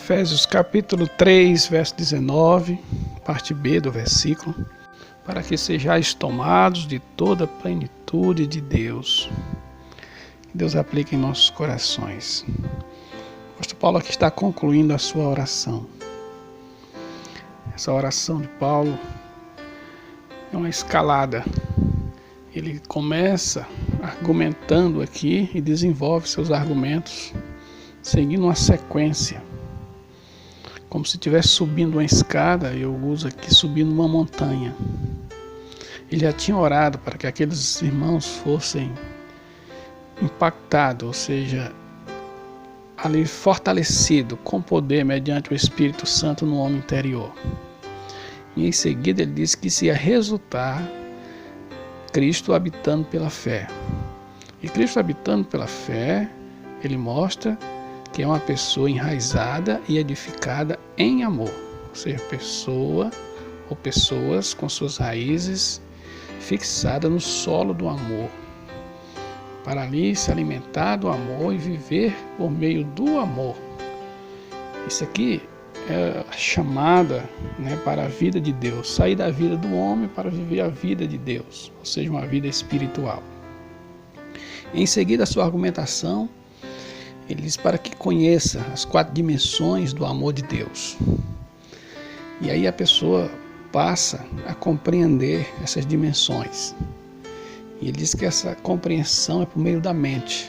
Efésios capítulo 3, verso 19, parte B do versículo, para que sejais tomados de toda a plenitude de Deus. Que Deus aplique em nossos corações. O apóstolo Paulo aqui está concluindo a sua oração. Essa oração de Paulo é uma escalada. Ele começa argumentando aqui e desenvolve seus argumentos seguindo uma sequência, como se estivesse subindo uma escada. Eu uso aqui subindo uma montanha. Ele já tinha orado para que aqueles irmãos fossem impactados, ou seja, ali fortalecido com poder mediante o Espírito Santo no homem interior. E em seguida ele disse que isso ia resultar Cristo habitando pela fé. E Cristo habitando pela fé, ele mostra que é uma pessoa enraizada e edificada em amor. Ou seja, pessoa ou pessoas com suas raízes fixadas no solo do amor, para ali se alimentar do amor e viver por meio do amor. Isso aqui é a chamada, para a vida de Deus, sair da vida do homem para viver a vida de Deus, ou seja, uma vida espiritual. Em seguida, a sua argumentação, ele diz para que conheça as 4 dimensões do amor de Deus. E aí a pessoa passa a compreender essas dimensões. E ele diz que essa compreensão é por meio da mente.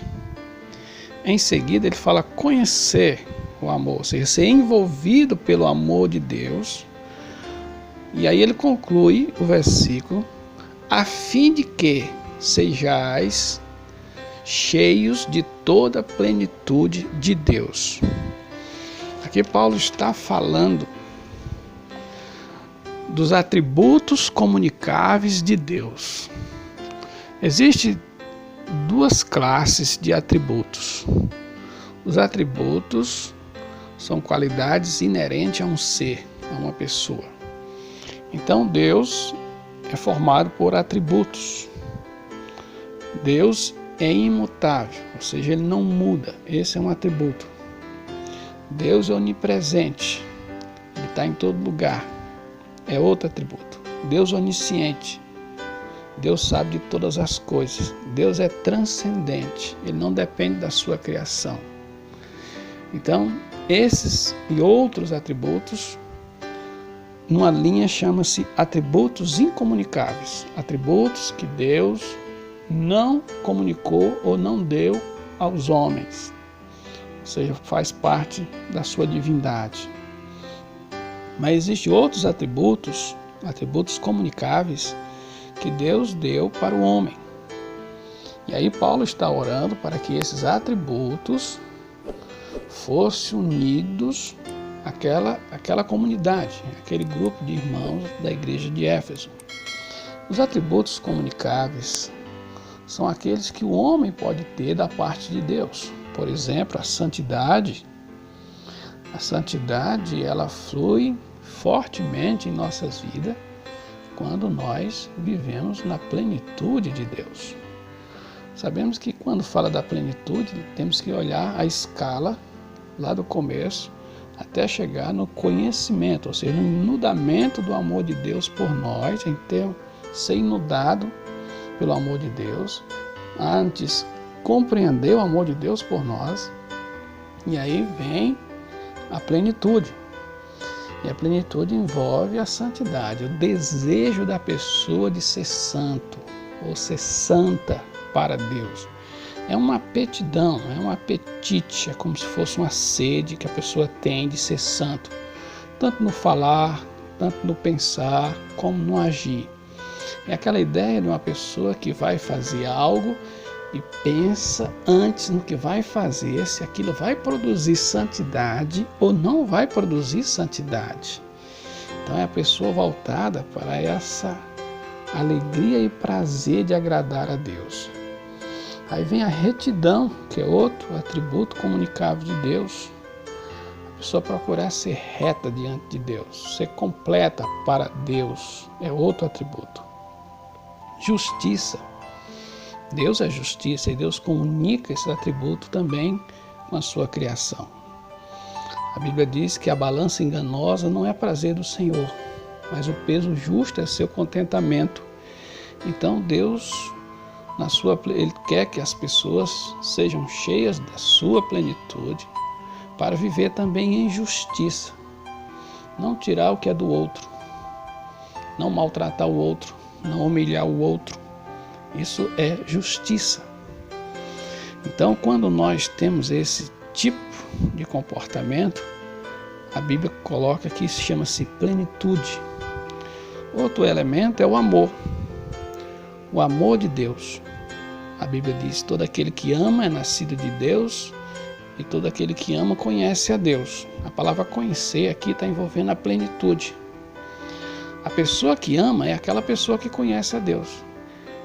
Em seguida, ele fala conhecer o amor, ou seja, ser envolvido pelo amor de Deus. E aí ele conclui o versículo, a fim de que sejais cheios de toda a plenitude de Deus. Aqui Paulo está falando dos atributos comunicáveis de Deus. Existem 2 classes de atributos. Os atributos são qualidades inerentes a um ser, a uma pessoa. Então Deus é formado por atributos. Deus é imutável, ou seja, ele não muda. Esse é um atributo. Deus é onipresente, ele está em todo lugar. É outro atributo. Deus é onisciente, Deus sabe de todas as coisas. Deus é transcendente, ele não depende da sua criação. Então, esses e outros atributos, numa linha chama-se atributos incomunicáveis, atributos que Deus não comunicou ou não deu aos homens, ou seja, faz parte da sua divindade. Mas existem outros atributos comunicáveis que Deus deu para o homem. E aí Paulo está orando para que esses atributos fossem unidos àquela comunidade, aquele grupo de irmãos da igreja de Éfeso. Os atributos comunicáveis são aqueles que o homem pode ter da parte de Deus. Por exemplo, a santidade. A santidade, ela flui fortemente em nossas vidas quando nós vivemos na plenitude de Deus. Sabemos que quando fala da plenitude, temos que olhar a escala lá do começo até chegar no conhecimento, ou seja, no inundamento do amor de Deus por nós, em ser inundado pelo amor de Deus, antes compreender o amor de Deus por nós, e aí vem a plenitude. E a plenitude envolve a santidade, o desejo da pessoa de ser santo ou ser santa para Deus. É uma aptidão, é um apetite, é como se fosse uma sede que a pessoa tem de ser santo, tanto no falar, tanto no pensar, como no agir. É aquela ideia de uma pessoa que vai fazer algo e pensa antes no que vai fazer, se aquilo vai produzir santidade ou não vai produzir santidade. Então é a pessoa voltada para essa alegria e prazer de agradar a Deus. Aí vem a retidão, que é outro atributo comunicável de Deus. A pessoa procurar ser reta diante de Deus, ser completa para Deus, é outro atributo. Justiça. Deus é justiça e Deus comunica esse atributo também com a sua criação. A Bíblia diz que a balança enganosa não é prazer do Senhor, mas o peso justo é seu contentamento. Então Deus, Ele quer que as pessoas sejam cheias da sua plenitude para viver também em justiça. Não tirar o que é do outro, não maltratar o outro, não humilhar o outro. Isso é justiça. Então, quando nós temos esse tipo de comportamento, a Bíblia coloca que isso chama-se plenitude. Outro elemento é o amor. O amor de Deus. A Bíblia diz: todo aquele que ama é nascido de Deus, e todo aquele que ama conhece a Deus. A palavra conhecer aqui está envolvendo a plenitude. A pessoa que ama é aquela pessoa que conhece a Deus.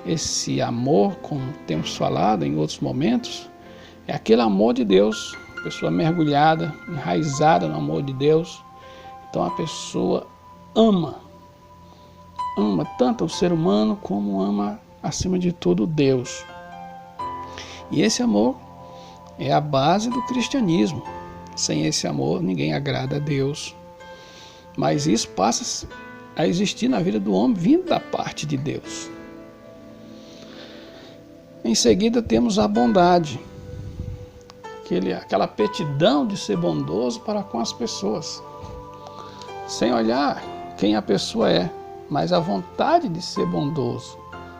Esse amor, como temos falado em outros momentos, é aquele amor de Deus, pessoa mergulhada, enraizada no amor de Deus. Então a pessoa ama tanto o ser humano como ama, acima de tudo, Deus. E esse amor é a base do cristianismo. Sem esse amor, ninguém agrada a Deus. Mas isso passa a existir na vida do homem vindo da parte de Deus. Em seguida temos a bondade, aquela aptidão de ser bondoso para com as pessoas, sem olhar quem a pessoa é, mas a vontade de ser bondoso,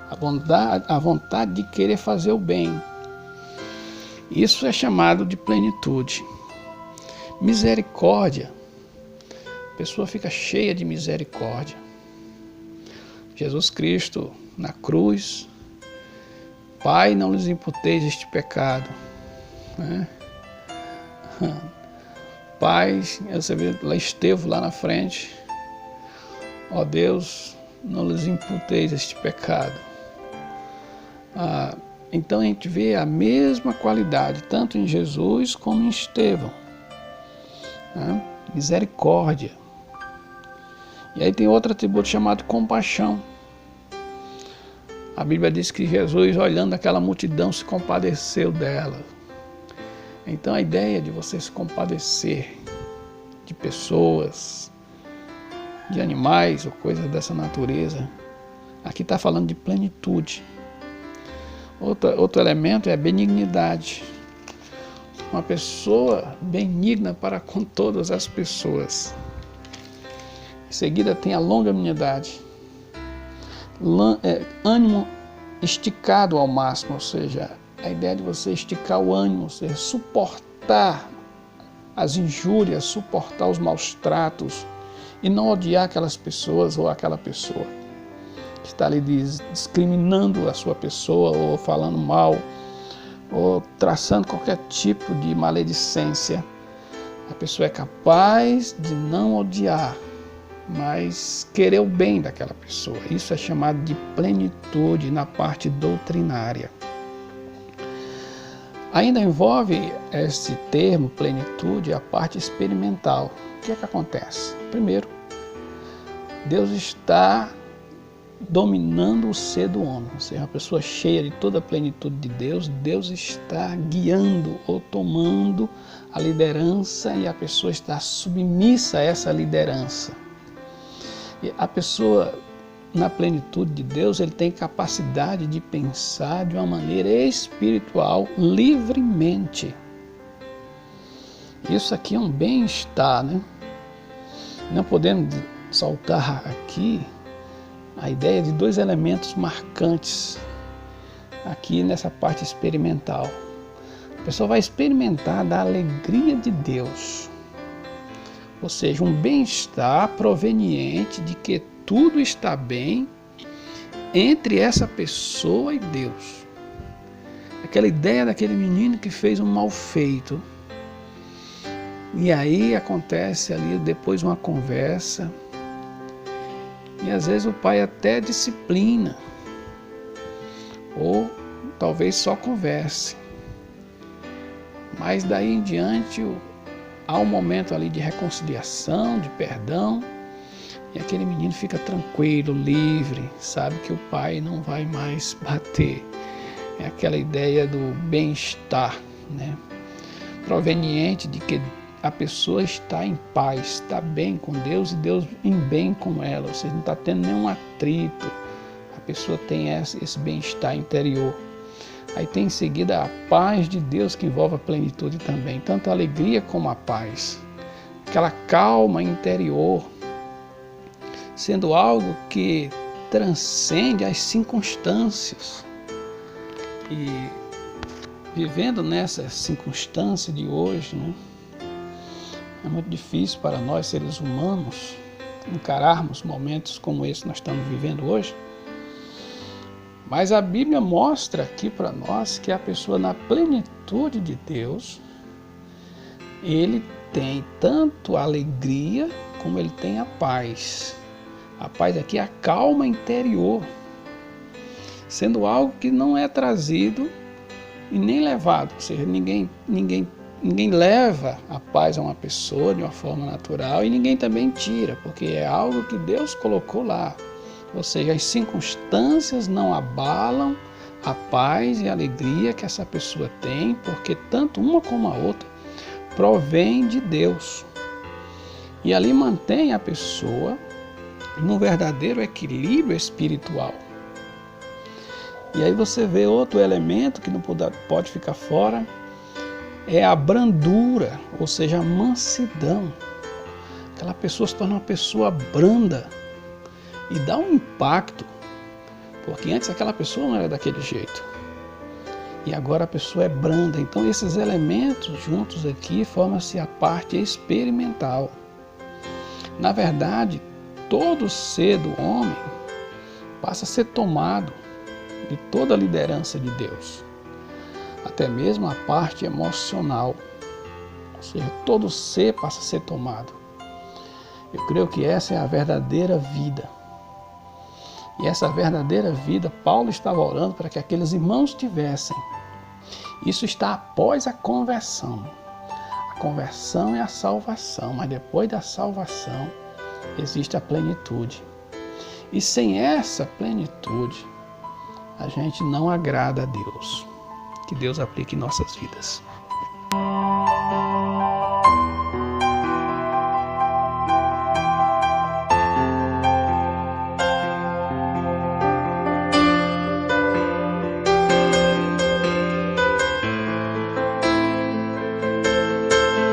a vontade de querer fazer o bem. Isso é chamado de plenitude. Misericórdia. A pessoa fica cheia de misericórdia. Jesus Cristo na cruz: Pai, não lhes imputeis este pecado. Pai, você vê lá Estevão lá na frente: ó Deus, não lhes imputeis este pecado. Então a gente vê a mesma qualidade, tanto em Jesus como em Estevão. Misericórdia. E aí tem outro atributo chamado compaixão. A Bíblia diz que Jesus, olhando aquela multidão, se compadeceu dela. Então a ideia de você se compadecer de pessoas, de animais ou coisas dessa natureza, aqui está falando de plenitude. Outro elemento é a benignidade. Uma pessoa benigna para com todas as pessoas. Em seguida tem a longanimidade. Ânimo esticado ao máximo, ou seja, a ideia de você esticar o ânimo, ou seja, suportar as injúrias, suportar os maus tratos e não odiar aquelas pessoas ou aquela pessoa que está ali discriminando a sua pessoa ou falando mal ou traçando qualquer tipo de maledicência. A pessoa é capaz de não odiar, mas querer o bem daquela pessoa. Isso é chamado de plenitude na parte doutrinária. Ainda envolve esse termo, plenitude, a parte experimental. O que é que acontece? Primeiro, Deus está dominando o ser do homem. Ou seja, uma pessoa cheia de toda a plenitude de Deus, Deus está guiando ou tomando a liderança e a pessoa está submissa a essa liderança. E a pessoa, na plenitude de Deus, ele tem capacidade de pensar de uma maneira espiritual livremente. Isso aqui é um bem-estar, né? Não podemos saltar aqui a ideia de dois elementos marcantes aqui nessa parte experimental. A pessoa vai experimentar da alegria de Deus, ou seja, um bem-estar proveniente de que tudo está bem entre essa pessoa e Deus. Aquela ideia daquele menino que fez um mal feito. E aí acontece ali depois uma conversa. E às vezes o pai até disciplina. Ou talvez só converse. Mas daí em diante há um momento ali de reconciliação, de perdão. E aquele menino fica tranquilo, livre, sabe que o pai não vai mais bater. É aquela ideia do bem-estar, né? Proveniente de que a pessoa está em paz, está bem com Deus e Deus em bem com ela. Ou seja, não está tendo nenhum atrito. A pessoa tem esse bem-estar interior. Aí tem em seguida a paz de Deus, que envolve a plenitude também, tanto a alegria como a paz. Aquela calma interior, sendo algo que transcende as circunstâncias. E vivendo nessa circunstância de hoje, né, é muito difícil para nós, seres humanos, encararmos momentos como esse que nós estamos vivendo hoje. Mas a Bíblia mostra aqui para nós que a pessoa, na plenitude de Deus, ele tem tanto a alegria como ele tem a paz. A paz aqui é a calma interior, sendo algo que não é trazido e nem levado. Ou seja, ninguém leva a paz a uma pessoa de uma forma natural e ninguém também tira, porque é algo que Deus colocou lá. Ou seja, as circunstâncias não abalam a paz e a alegria que essa pessoa tem, porque tanto uma como a outra provém de Deus. E ali mantém a pessoa num verdadeiro equilíbrio espiritual. E aí você vê outro elemento que não pode ficar fora, é a brandura, ou seja, a mansidão. Aquela pessoa se torna uma pessoa branda e dá um impacto, porque antes aquela pessoa não era daquele jeito. E agora a pessoa é branda. Então esses elementos juntos aqui formam-se a parte experimental. Na verdade, todo ser do homem passa a ser tomado de toda a liderança de Deus. Até mesmo a parte emocional. Ou seja, todo ser passa a ser tomado. Eu creio que essa é a verdadeira vida. E essa verdadeira vida, Paulo estava orando para que aqueles irmãos tivessem. Isso está após a conversão. A conversão é a salvação, mas depois da salvação existe a plenitude. E sem essa plenitude, a gente não agrada a Deus. Que Deus aplique em nossas vidas.